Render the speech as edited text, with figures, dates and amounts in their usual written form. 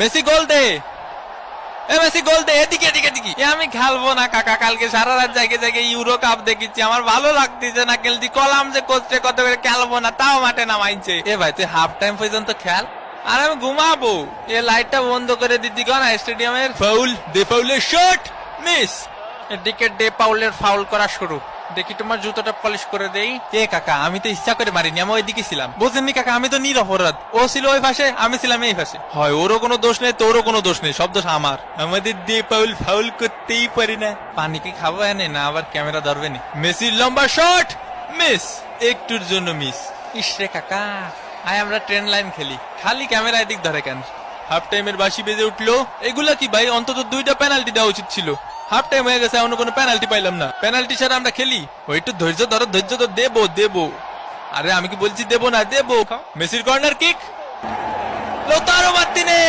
Messi গোল দে, Messi গোল দে, এদিকে এদিকে এদিকে। আমি খেলবো না কাকা, কালকে সারা রাত জায়গায় জায়গায় ইউরো কাপ দেখেছি, আমার ভালো লাগতেছে না খেলছি। কলাম যে কোচে কত করে খেলবো না, তাও মাঠে নামাইছে। এ ভাই তুই হাফ টাইম পর্যন্ত খেল, আর আমি ঘুমাবো। এ লাইটটা বন্ধ করে দিতি না স্টেডিয়ামের। ফাউল, দে ফাউলের শট, মিস। এদিকে ডে পাউলের ফাউল করা শুরু। দেখি তোমার জুতোটা পলিশ করে দেই। এ কাকা, আমি তো ইচ্ছা করে মারিনি, আমি ওইদিকে ছিলাম, বুঝেননি কাকা? আমি তো নিরপরাধ, ও ছিল ওই পাশে, আমি ছিলাম এই পাশে। হয় ওরও কোনো দোষ নেই, তোরও কোনো দোষ নেই, সব দোষ আমার। আমাদের ডে পাউল ফাউল করতেই পারি না। পানি কি খাবো এনে, না আবার ক্যামেরা ধরবে নি? মেসির লম্বা শট, মিস, একটুর জন্য মিস। ইসরে কাকা, আয় আমরা ট্রেন লাইন খেলি, খালি ক্যামেরা এদিক ধরে কেন? হাফ টাইমের বাঁশি বেজে উঠলো। এগুলা কি ভাই? অন্তত 2টা পেনাল্টি দেওয়া উচিত ছিল। হাফ টাইম হয়ে গেছে, অন্য কোনো পেনাল্টি পাইলাম না। পেনাল্টি ছাড়া আমরা খেলি? ওই একটু ধৈর্য ধরো, ধৈর্য তো দেবো দেবো। আরে আমি কি বলছি দেবো না? দেবো। মেসির কর্নার কিক, লোতারো মার্টিনেজ।